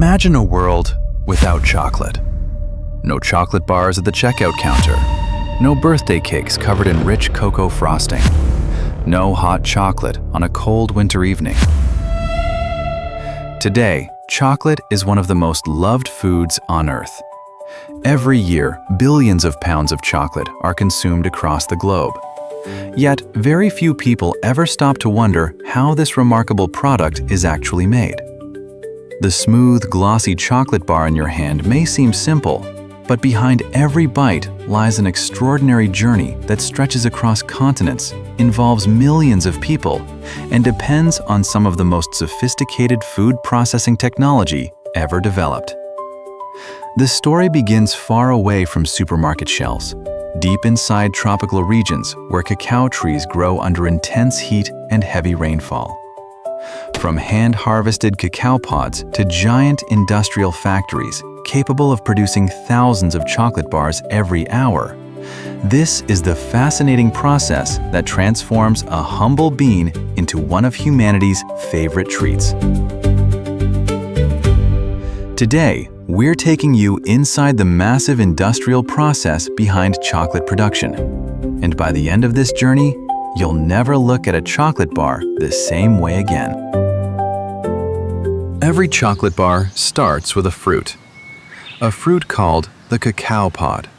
Imagine a world without chocolate. No chocolate bars at the checkout counter. No birthday cakes covered in rich cocoa frosting. No hot chocolate on a cold winter evening. Today, chocolate is one of the most loved foods on Earth. Every year, billions of pounds of chocolate are consumed across the globe. Yet, very few people ever stop to wonder how this remarkable product is actually made. The smooth, glossy chocolate bar in your hand may seem simple, but behind every bite lies an extraordinary journey that stretches across continents, involves millions of people, and depends on some of the most sophisticated food processing technology ever developed. The story begins far away from supermarket shelves, deep inside tropical regions where cacao trees grow under intense heat and heavy rainfall. From hand-harvested cacao pods to giant industrial factories capable of producing thousands of chocolate bars every hour, this is the fascinating process that transforms a humble bean into one of humanity's favorite treats. Today, we're taking you inside the massive industrial process behind chocolate production. And by the end of this journey, you'll never look at a chocolate bar the same way again. Every chocolate bar starts with a fruit called the cacao pod.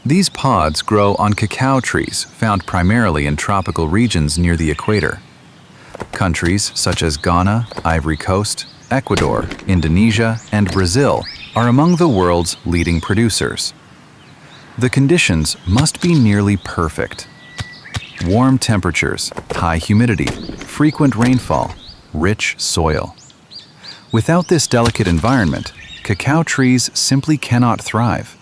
These pods grow on cacao trees found primarily in tropical regions near the equator. Countries such as Ghana, Ivory Coast, Ecuador, Indonesia, and Brazil are among the world's leading producers. The conditions must be nearly perfect. Warm temperatures, high humidity, frequent rainfall, rich soil. Without this delicate environment, cacao trees simply cannot thrive.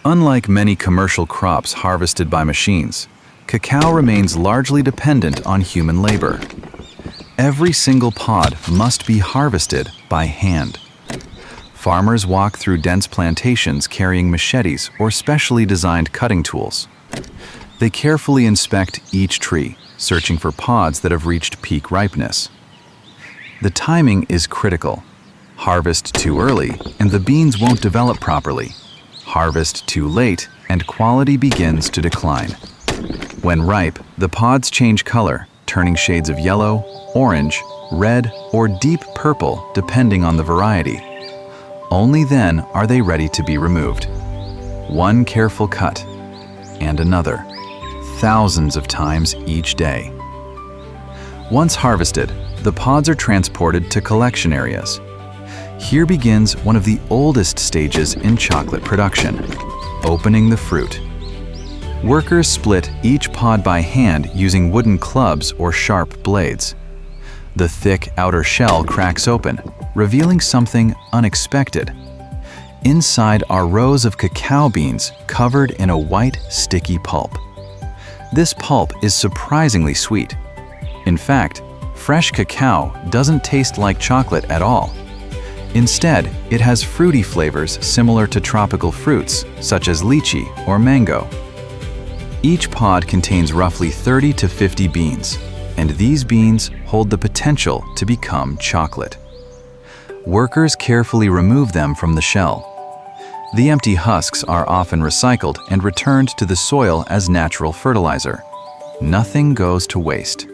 Unlike many commercial crops harvested by machines, cacao remains largely dependent on human labor. Every single pod must be harvested by hand. Farmers walk through dense plantations carrying machetes or specially designed cutting tools. They carefully inspect each tree, searching for pods that have reached peak ripeness. The timing is critical. Harvest too early, and the beans won't develop properly. Harvest too late, and quality begins to decline. When ripe, the pods change color, turning shades of yellow, orange, red, or deep purple depending on the variety. Only then are they ready to be removed. One careful cut, and another, thousands of times each day. Once harvested, the pods are transported to collection areas. Here begins one of the oldest stages in chocolate production, opening the fruit. Workers split each pod by hand using wooden clubs or sharp blades. The thick outer shell cracks open, revealing something unexpected. Inside are rows of cacao beans covered in a white, sticky pulp. This pulp is surprisingly sweet. In fact, fresh cacao doesn't taste like chocolate at all. Instead, it has fruity flavors similar to tropical fruits, such as lychee or mango. Each pod contains roughly 30 to 50 beans, and these beans hold the potential to become chocolate. Workers carefully remove them from the shell. The empty husks are often recycled and returned to the soil as natural fertilizer. Nothing goes to waste.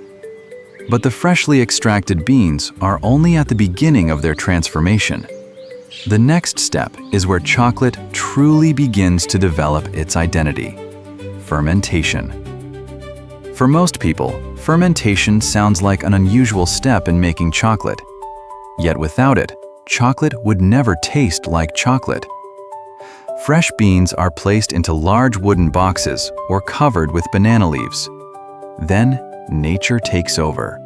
But the freshly extracted beans are only at the beginning of their transformation. The next step is where chocolate truly begins to develop its identity: fermentation. For most people, fermentation sounds like an unusual step in making chocolate. Yet without it, chocolate would never taste like chocolate. Fresh beans are placed into large wooden boxes or covered with banana leaves. Then, nature takes over.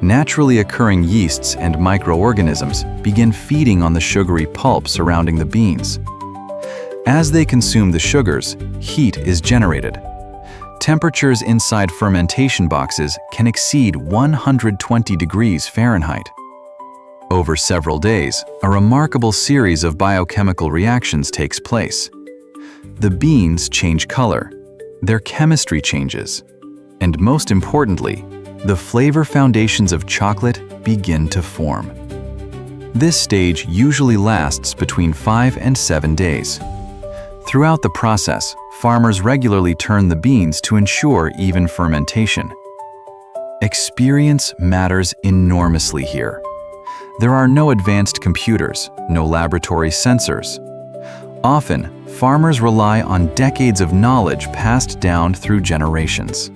Naturally occurring yeasts and microorganisms begin feeding on the sugary pulp surrounding the beans. As they consume the sugars, heat is generated. Temperatures inside fermentation boxes can exceed 120 degrees Fahrenheit. Over several days, a remarkable series of biochemical reactions takes place. The beans change color, their chemistry changes, and most importantly, the flavor foundations of chocolate begin to form. This stage usually lasts between 5 and 7 days. Throughout the process, farmers regularly turn the beans to ensure even fermentation. Experience matters enormously here. There are no advanced computers, no laboratory sensors. Often, farmers rely on decades of knowledge passed down through generations.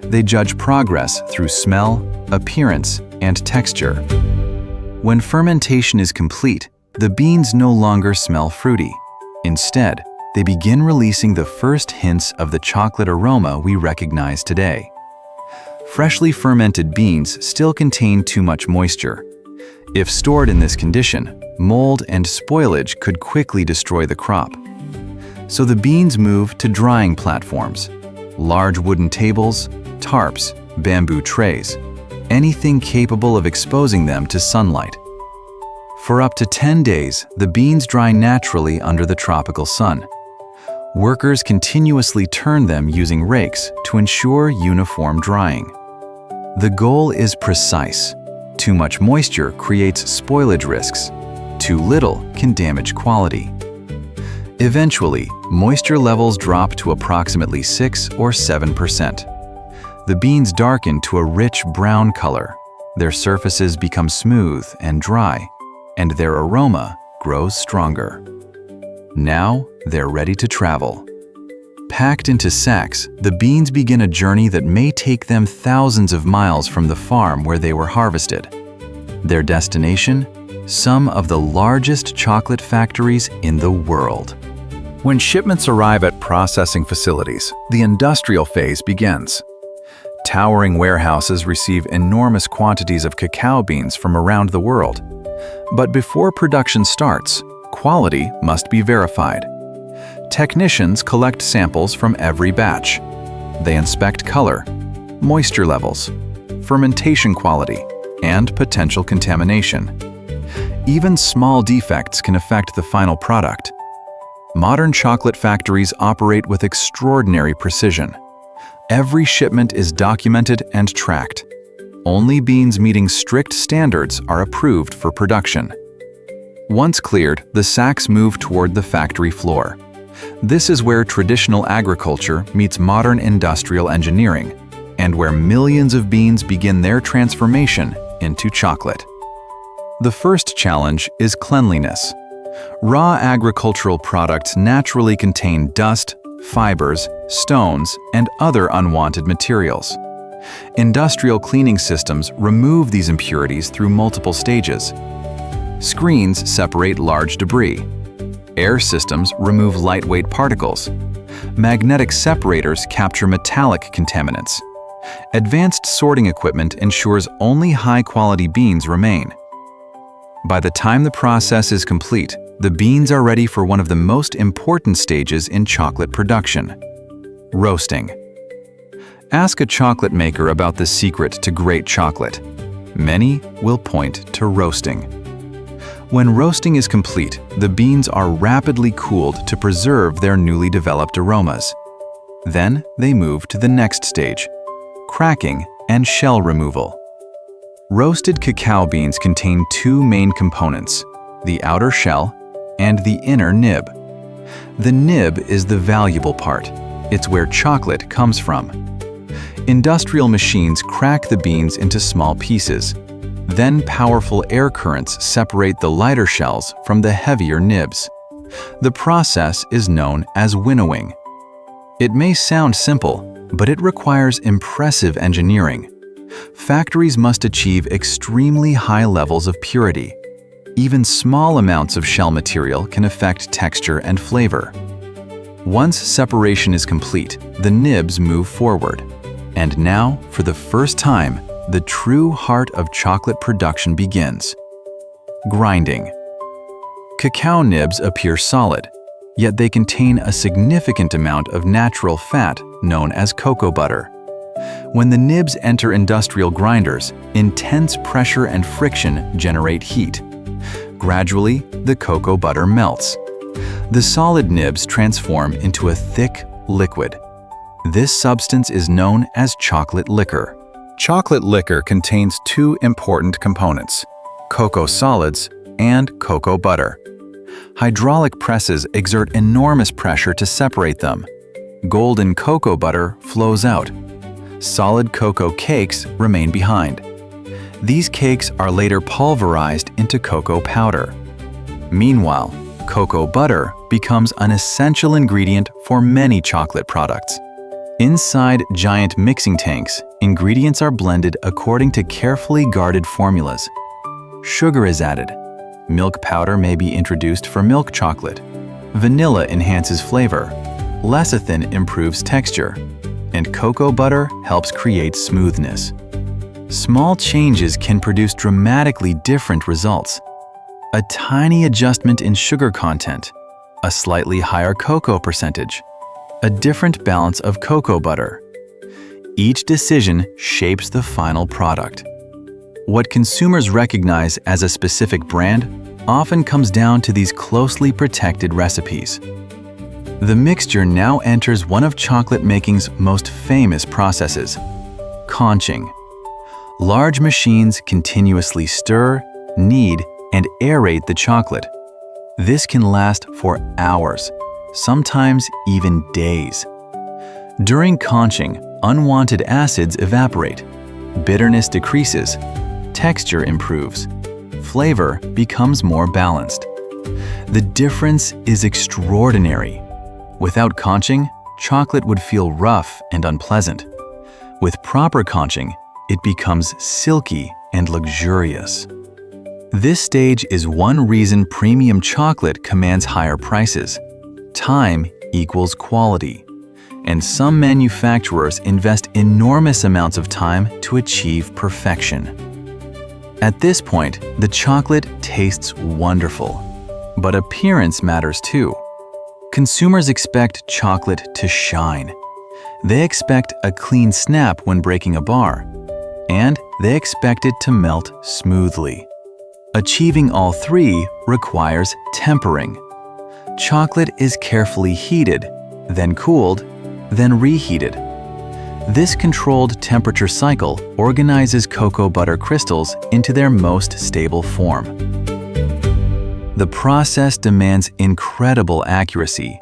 They judge progress through smell, appearance, and texture. When fermentation is complete, the beans no longer smell fruity. Instead, they begin releasing the first hints of the chocolate aroma we recognize today. Freshly fermented beans still contain too much moisture. If stored in this condition, mold and spoilage could quickly destroy the crop. So the beans move to drying platforms, large wooden tables, tarps, bamboo trays, anything capable of exposing them to sunlight. For up to 10 days, the beans dry naturally under the tropical sun. Workers continuously turn them using rakes to ensure uniform drying. The goal is precise. Too much moisture creates spoilage risks. Too little can damage quality. Eventually, moisture levels drop to approximately 6 or 7%. The beans darken to a rich brown color. Their surfaces become smooth and dry, and their aroma grows stronger. Now, they're ready to travel. Packed into sacks, the beans begin a journey that may take them thousands of miles from the farm where they were harvested. Their destination? Some of the largest chocolate factories in the world. When shipments arrive at processing facilities, the industrial phase begins. Towering warehouses receive enormous quantities of cacao beans from around the world. But before production starts, quality must be verified. Technicians collect samples from every batch. They inspect color, moisture levels, fermentation quality, and potential contamination. Even small defects can affect the final product. Modern chocolate factories operate with extraordinary precision. Every shipment is documented and tracked. Only beans meeting strict standards are approved for production. Once cleared, the sacks move toward the factory floor. This is where traditional agriculture meets modern industrial engineering, and where millions of beans begin their transformation into chocolate. The first challenge is cleanliness. Raw agricultural products naturally contain dust, fibers, stones, and other unwanted materials. Industrial cleaning systems remove these impurities through multiple stages. Screens separate large debris. Air systems remove lightweight particles. Magnetic separators capture metallic contaminants. Advanced sorting equipment ensures only high-quality beans remain. By the time the process is complete, the beans are ready for one of the most important stages in chocolate production: roasting. Ask a chocolate maker about the secret to great chocolate. Many will point to roasting. When roasting is complete, the beans are rapidly cooled to preserve their newly developed aromas. Then they move to the next stage: cracking and shell removal. Roasted cacao beans contain two main components: the outer shell and the inner nib. The nib is the valuable part. It's where chocolate comes from. Industrial machines crack the beans into small pieces. Then powerful air currents separate the lighter shells from the heavier nibs. The process is known as winnowing. It may sound simple, but it requires impressive engineering. Factories must achieve extremely high levels of purity. Even small amounts of shell material can affect texture and flavor. Once separation is complete, the nibs move forward. And now, for the first time, the true heart of chocolate production begins: grinding. Cacao nibs appear solid, yet they contain a significant amount of natural fat known as cocoa butter. When the nibs enter industrial grinders, intense pressure and friction generate heat. Gradually, the cocoa butter melts. The solid nibs transform into a thick liquid. This substance is known as chocolate liquor. Chocolate liquor contains two important components: cocoa solids and cocoa butter. Hydraulic presses exert enormous pressure to separate them. Golden cocoa butter flows out. Solid cocoa cakes remain behind. These cakes are later pulverized into cocoa powder. Meanwhile, cocoa butter becomes an essential ingredient for many chocolate products. Inside giant mixing tanks, ingredients are blended according to carefully guarded formulas. Sugar is added. Milk powder may be introduced for milk chocolate. Vanilla enhances flavor. Lecithin improves texture. And cocoa butter helps create smoothness. Small changes can produce dramatically different results. A tiny adjustment in sugar content, a slightly higher cocoa percentage, a different balance of cocoa butter. Each decision shapes the final product. What consumers recognize as a specific brand often comes down to these closely protected recipes. The mixture now enters one of chocolate making's most famous processes, conching. Large machines continuously stir, knead, and aerate the chocolate. This can last for hours, sometimes even days. During conching, unwanted acids evaporate, bitterness decreases, texture improves, flavor becomes more balanced. The difference is extraordinary. Without conching, chocolate would feel rough and unpleasant. With proper conching, it becomes silky and luxurious. This stage is one reason premium chocolate commands higher prices. Time equals quality, and some manufacturers invest enormous amounts of time to achieve perfection. At this point, the chocolate tastes wonderful, but appearance matters too. Consumers expect chocolate to shine. They expect a clean snap when breaking a bar, and they expect it to melt smoothly. Achieving all three requires tempering. Chocolate is carefully heated, then cooled, then reheated. This controlled temperature cycle organizes cocoa butter crystals into their most stable form. The process demands incredible accuracy.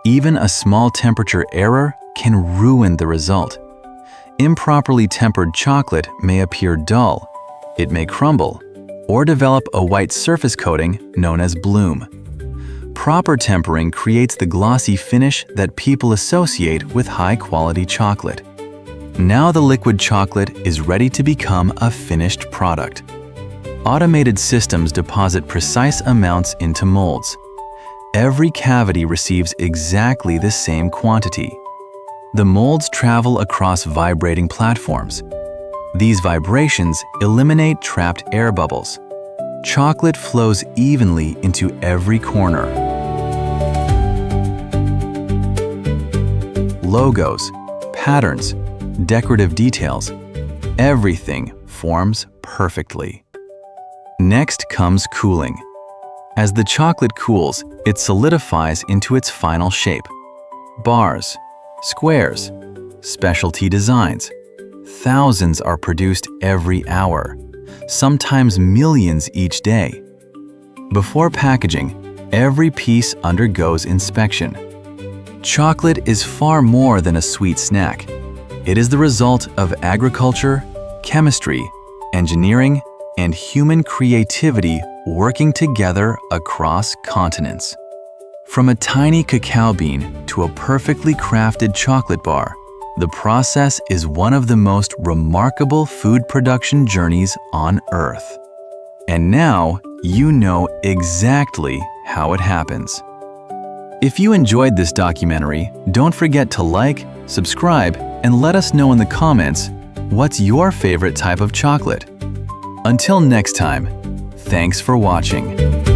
Even a small temperature error can ruin the result. Improperly tempered chocolate may appear dull, it may crumble, or develop a white surface coating known as bloom. Proper tempering creates the glossy finish that people associate with high-quality chocolate. Now the liquid chocolate is ready to become a finished product. Automated systems deposit precise amounts into molds. Every cavity receives exactly the same quantity. The molds travel across vibrating platforms. These vibrations eliminate trapped air bubbles. Chocolate flows evenly into every corner. Logos, patterns, decorative details, everything forms perfectly. Next comes cooling. As the chocolate cools, it solidifies into its final shape. Bars, squares, specialty designs. Thousands are produced every hour, sometimes millions each day. Before packaging, every piece undergoes inspection. Chocolate is far more than a sweet snack. It is the result of agriculture, chemistry, engineering, and human creativity working together across continents. From a tiny cacao bean to a perfectly crafted chocolate bar, the process is one of the most remarkable food production journeys on Earth. And now you know exactly how it happens. If you enjoyed this documentary, don't forget to like, subscribe, and let us know in the comments what's your favorite type of chocolate. Until next time, thanks for watching.